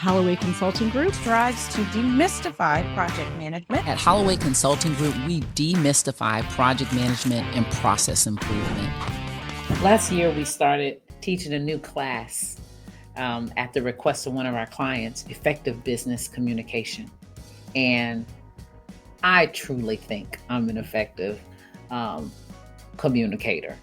Holloway Consulting Group strives to demystify project management. At Holloway Consulting Group, we demystify project management and process improvement. Last year, we started teaching a new class at the request of one of our clients, effective business communication. And I truly think I'm an effective communicator.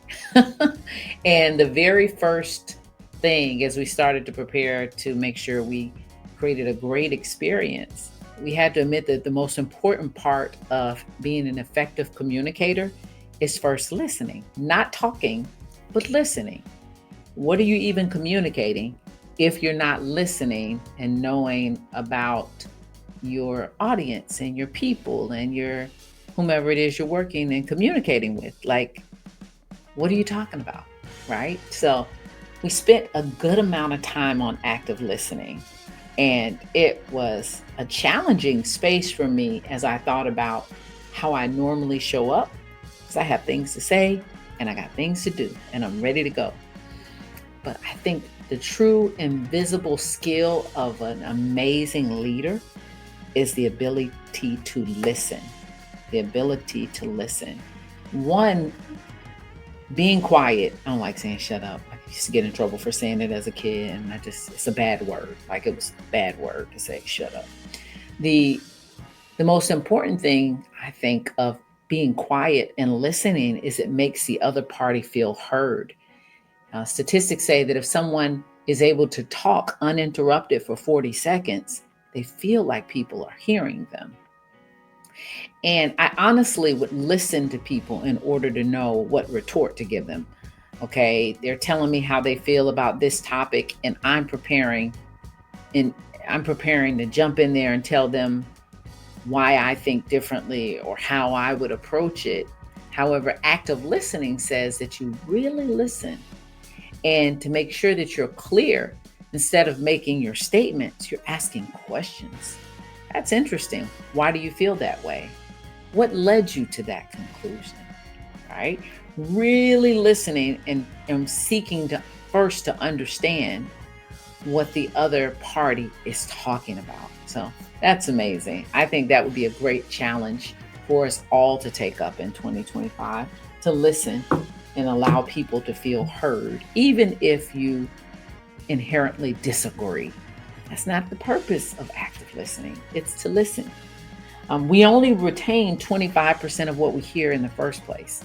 And the very first thing, as we started to prepare to make sure we created a great experience, we had to admit that the most important part of being an effective communicator is first listening, not talking, but listening. What are you even communicating if you're not listening and knowing about your audience and your people and your whomever it is you're working and communicating with? Like, what are you talking about, right? So we spent a good amount of time on active listening, and it was a challenging space for me as I thought about how I normally show up, because I have things to say and I got things to do and I'm ready to go. But I think the true invisible skill of an amazing leader is the ability to listen. The ability to listen. One, being quiet. I don't like saying shut up. I used to get in trouble for saying it as a kid, and it's a bad word. Like, it was a bad word to say shut up. The most important thing, I think, of being quiet and listening is it makes the other party feel heard. Statistics say that if someone is able to talk uninterrupted for 40 seconds, they feel like people are hearing them. And I honestly would listen to people in order to know what retort to give them. Okay, they're telling me how they feel about this topic, and I'm preparing to jump in there and tell them why I think differently or how I would approach it. However, active listening says that you really listen, and to make sure that you're clear, instead of making your statements, you're asking questions. That's interesting. Why do you feel that way? What led you to that conclusion? Right? Really listening and seeking to first to understand what the other party is talking about. So that's amazing. I think that would be a great challenge for us all to take up in 2025, to listen and allow people to feel heard, even if you inherently disagree. That's not the purpose of active listening. It's to listen. We only retain 25% of what we hear in the first place.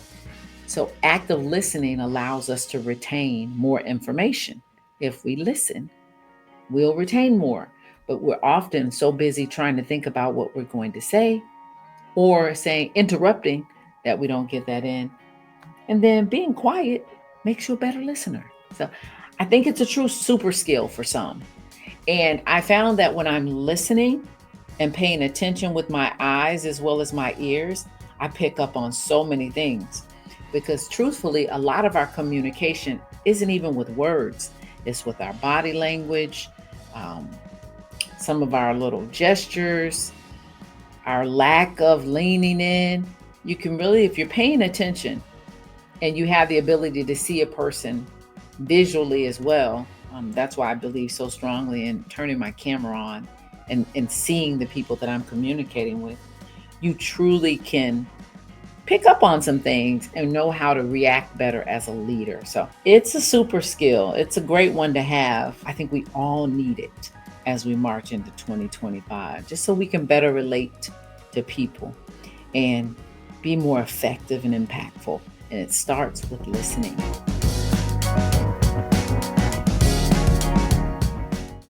So active listening allows us to retain more information. If we listen, we'll retain more. But we're often so busy trying to think about what we're going to say or interrupting, that we don't get that in. And then being quiet makes you a better listener. So I think it's a true super skill for some. And I found that when I'm listening and paying attention with my eyes as well as my ears, I pick up on so many things. Because truthfully, a lot of our communication isn't even with words. It's with our body language, some of our little gestures, our lack of leaning in. You can really, if you're paying attention and you have the ability to see a person visually as well, that's why I believe so strongly in turning my camera on and seeing the people that I'm communicating with. You truly can pick up on some things and know how to react better as a leader. So it's a super skill. It's a great one to have. I think we all need it as we march into 2025, just so we can better relate to people and be more effective and impactful. And it starts with listening.